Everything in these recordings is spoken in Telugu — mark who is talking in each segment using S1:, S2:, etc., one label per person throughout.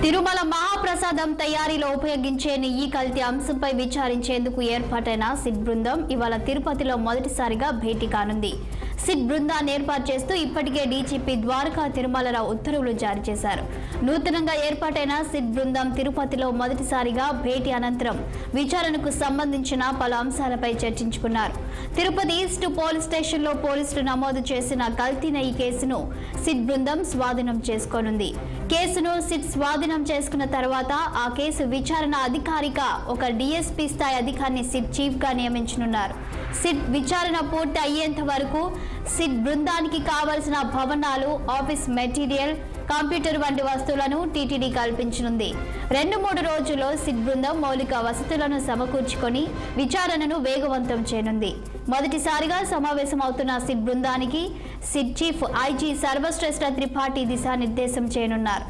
S1: తిరుమల మహాప్రసాదం తయారీలో ఉపయోగించే నెయ్యి కల్తీ అంశంపై విచారించేందుకు ఏర్పాటైన సిట్ బృందం ఇవాళ తిరుపతిలో మొదటిసారిగా భేటీ కానుంది. సిట్ బృందాన్ని ఏర్పాటు చేస్తూ ఇప్పటికే డీజీపీ ద్వారకా తిరుమలరావు ఉత్తర్వులు జారీ చేశారు. నూతనంగా ఏర్పాటైన సిట్ బృందం తిరుపతిలో మొదటిసారిగా భేటీ అనంతరం విచారణకు సంబంధించిన పలు అంశాలపై చర్చించుకున్నారు. తిరుపతి ఈస్ట్ పోలీస్ స్టేషన్లో పోలీసులు నమోదు చేసిన కల్తీ నెయ్యి కేసును సిట్ బృందం స్వాధీనం చేసుకోనుంది. కేసును సిట్ స్వాధీనం చేసుకున్న తర్వాత ఆ కేసు విచారణ అధికారిగా ఒక డీఎస్పీ స్థాయి అధికారిని సిట్ చీఫ్ గా నియమించనున్నారు. సిట్ విచారణ పూర్తి అయ్యేంత వరకు సిట్ బృందానికి కావలసిన భవనాలు, ఆఫీస్ మెటీరియల్, కంప్యూటర్ వంటి వస్తువులను టీటీడీ కల్పించనుంది. 2-3 రోజుల్లో సిట్ బృందం మౌలిక వసతులను సమకూర్చుకొని విచారణను వేగవంతం చేయనుంది. మొదటిసారిగా సమావేశమవుతున్న సిట్ బృందానికి SIT chief IG Sarvashreshtha Tripathi దిశానిర్దేశం చేయనున్నారు.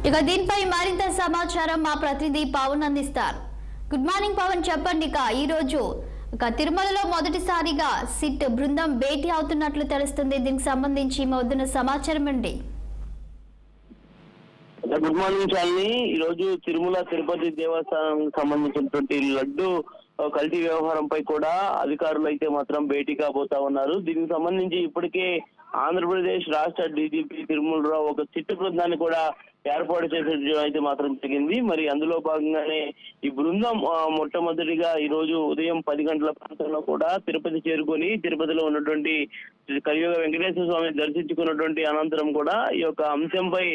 S1: ఇక దీనిపై మరింత సమాచారం మా ప్రతినిధి పవన్ అందిస్తారు. గుడ్ మార్నింగ్ పవన్, చెప్పండి. ఈ రోజు తిరుమలలో మొదటిసారిగా సిట్ బృందం భేటీ అవుతున్నట్లు తెలుస్తుంది. దీనికి సంబంధించి మా వద్దున్న సమాచారం అండి.
S2: Good morning Shalini. ఈ రోజు తిరుపతి దేవస్థానానికి సంబంధించినటువంటి లడ్డు కల్తీ వ్యవహారంపై కూడా అధికారులు అయితే మాత్రం భేటీ కాబోతా ఉన్నారు. దీనికి సంబంధించి ఇప్పటికే ఆంధ్రప్రదేశ్ రాష్ట్ర డీజీపీ తిరుమలరావు ఒక సిట్ బృందాన్ని కూడా ఏర్పాటు చేసే అయితే మాత్రం జరిగింది. మరి అందులో భాగంగానే ఈ బృందం మొట్టమొదటిగా ఈ రోజు ఉదయం 10 గంటల ప్రాంతంలో కూడా తిరుపతి చేరుకొని తిరుపతిలో ఉన్నటువంటి కలియుగ వెంకటేశ్వర స్వామిని దర్శించుకున్నటువంటి అనంతరం కూడా ఈ యొక్క అంశంపై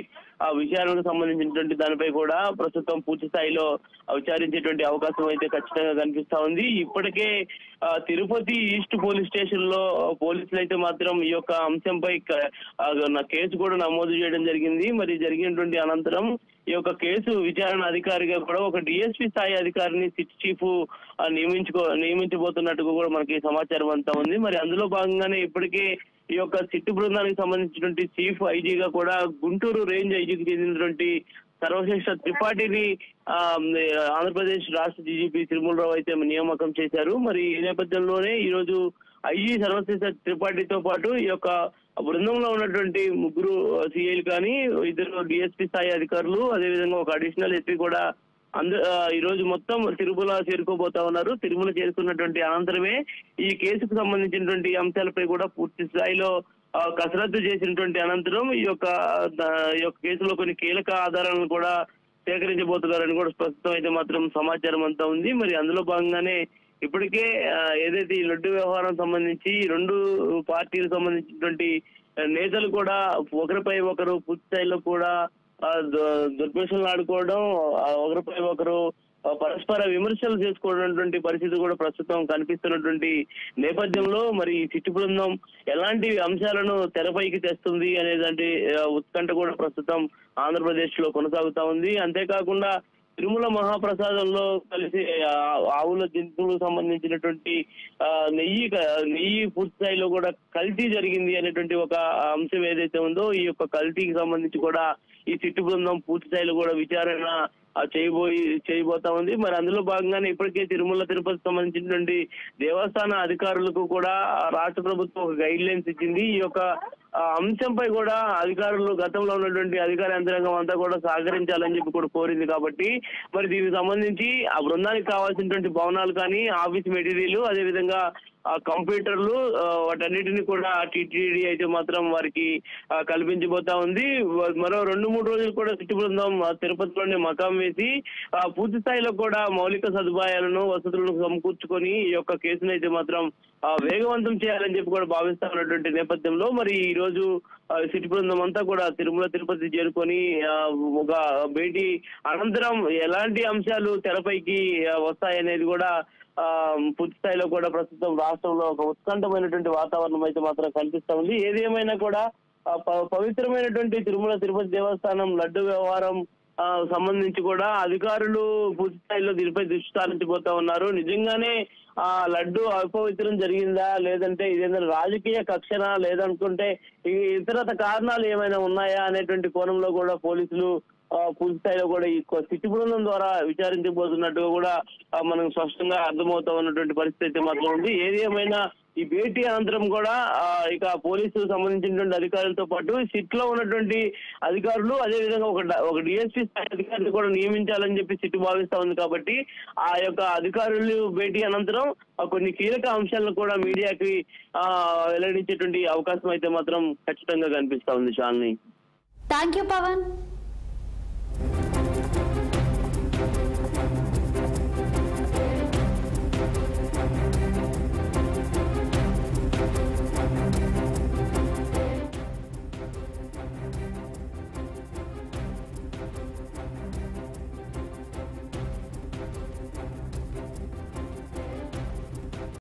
S2: ఆ విషయాలకు సంబంధించినటువంటి దానిపై కూడా ప్రస్తుతం పూర్తి స్థాయిలో విచారించేటువంటి అవకాశం అయితే ఖచ్చితంగా కనిపిస్తా ఉంది. ఇప్పటికే తిరుపతి ఈస్ట్ పోలీస్ స్టేషన్ లో పోలీసులు అయితే మాత్రం ఈ యొక్క అంశంపై కేసు కూడా నమోదు చేయడం జరిగింది. మరి జరిగినటువంటి అనంతరం ఈ యొక్క కేసు విచారణ అధికారిగా కూడా ఒక డిఎస్పీ స్థాయి అధికారిని సిట్ చీఫ్ నియమించబోతున్నట్టుగా కూడా మనకి సమాచారం అంతా ఉంది. మరి అందులో భాగంగానే ఇప్పటికే ఈ యొక్క సిట్ బృందానికి సంబంధించినటువంటి చీఫ్ ఐజీగా కూడా గుంటూరు రేంజ్ ఐజీకి చెందినటువంటి సర్వశ్రేష్ఠ త్రిపాఠిని ఆంధ్రప్రదేశ్ రాష్ట్ర డీజీపీ తిరుమలరావు అయితే నియామకం చేశారు. మరి ఈ నేపథ్యంలోనే ఈ రోజు ఐజీ సర్వశ్రేష్ఠ త్రిపాఠితో పాటు ఈ యొక్క బృందంలో ఉన్నటువంటి 3 సిఐలు కానీ 2 డిఎస్పీ స్థాయి అధికారులు, అదేవిధంగా ఒక అడిషనల్ ఎస్పీ కూడా ఈ రోజు మొత్తం తిరుమల చేరుకోబోతా ఉన్నారు. తిరుమల చేరుకున్నటువంటి అనంతరమే ఈ కేసుకు సంబంధించినటువంటి అంశాలపై కూడా పూర్తి స్థాయిలో కసరత్తు చేసినటువంటి అనంతరం ఈ యొక్క కేసులో కొన్ని కీలక ఆధారాలను కూడా సేకరించబోతున్నారని కూడా ప్రస్తుతం అయితే మాత్రం సమాచారం అంతా ఉంది. మరి అందులో భాగంగానే ఇప్పటికే ఏదైతే ఈ లడ్డు వ్యవహారం సంబంధించి 2 పార్టీలకు సంబంధించినటువంటి నేతలు కూడా ఒకరిపై ఒకరు పూర్తి స్థాయిలో కూడా దుర్భేషణలు ఆడుకోవడం, ఒకరిపై ఒకరు పరస్పర విమర్శలు చేసుకోవడం పరిస్థితి కూడా ప్రస్తుతం కనిపిస్తున్నటువంటి నేపథ్యంలో మరి ఈ సిట్ బృందం ఎలాంటి అంశాలను తెరపైకి తెస్తుంది అనేదంటే ఉత్కంఠ కూడా ప్రస్తుతం ఆంధ్రప్రదేశ్ లో కొనసాగుతా ఉంది. అంతేకాకుండా తిరుమల మహాప్రసాదంలో కలిసి ఆవుల జంతువులకు సంబంధించినటువంటి నెయ్యి పూర్తి స్థాయిలో కూడా కల్తీ జరిగింది అనేటువంటి ఒక అంశం ఏదైతే ఉందో ఈ యొక్క కల్తీకి సంబంధించి కూడా ఈ సిట్ బృందం పూర్తి స్థాయిలో కూడా విచారణ చేయబోతా ఉంది. మరి అందులో భాగంగానే ఇప్పటికే తిరుపతి సంబంధించినటువంటి దేవస్థాన అధికారులకు కూడా రాష్ట్ర ప్రభుత్వం ఒక గైడ్ లైన్స్ ఇచ్చింది. ఈ యొక్క అంశంపై కూడా అధికారులు గతంలో ఉన్నటువంటి అధికార యంత్రాంగం అంతా కూడా సహకరించాలని చెప్పి కూడా కోరింది. కాబట్టి మరి దీనికి సంబంధించి ఆ బృందానికి కావాల్సినటువంటి భవనాలు కానీ, ఆఫీస్ మెటీరియల్, అదేవిధంగా కంప్యూటర్లు వాటన్నిటిని కూడా టీటీడీ అయితే మాత్రం వారికి కల్పించబోతా ఉంది. మరో 2-3 రోజులు కూడా సిట్ బృందం తిరుపతిలోనే మకాం వేసి పూర్తి స్థాయిలో కూడా మౌలిక సదుపాయాలను, వసతులను సమకూర్చుకొని ఈ యొక్క కేసును అయితే మాత్రం వేగవంతం చేయాలని చెప్పి కూడా భావిస్తా ఉన్నటువంటి నేపథ్యంలో మరి ఈ రోజు సిట్ బృందం అంతా కూడా తిరుపతి చేరుకొని ఒక భేటీ అనంతరం ఎలాంటి అంశాలు తెరపైకి వస్తాయనేది కూడా పూర్తి స్థాయిలో కూడా ప్రస్తుతం రాష్ట్రంలో ఒక ఉత్కంఠమైనటువంటి వాతావరణం అయితే మాత్రం కనిపిస్తా ఉంది. ఏది ఏమైనా కూడా పవిత్రమైనటువంటి తిరుపతి దేవస్థానం లడ్డు వ్యవహారం సంబంధించి కూడా అధికారులు పూర్తి స్థాయిలో దీనిపై దృష్టి సారించబోతా ఉన్నారు. నిజంగానే ఆ లడ్డు అపవిత్రం జరిగిందా, లేదంటే ఇదేంటో రాజకీయ కక్షనా, లేదనుకుంటే ఇతరత కారణాలు ఏమైనా ఉన్నాయా అనేటువంటి కోణంలో కూడా పోలీసులు పూర్తి స్థాయిలో కూడా ఈ సిట్ బృందం ద్వారా విచారించబోతున్నట్టుగా కూడా మనకు స్పష్టంగా అర్థమవుతా ఉన్నటువంటి పరిస్థితి మాత్రం ఉంది. ఏది ఏమైనా ఈ భేటీ అనంతరం కూడా ఇక పోలీసు సంబంధించినటువంటి అధికారులతో పాటు సిట్ లో ఉన్నటువంటి అధికారులు అదే విధంగా ఒక డిఎస్పీ స్థాయి అధికారిని కూడా నియమించాలని చెప్పి సిట్ భావిస్తా ఉంది. కాబట్టి ఆ యొక్క అధికారులు భేటీ అనంతరం కొన్ని కీలక అంశాలను కూడా మీడియాకి వెల్లడించేటువంటి అవకాశం అయితే మాత్రం ఖచ్చితంగా కనిపిస్తా ఉంది. Shalini,
S1: thank you Pawan.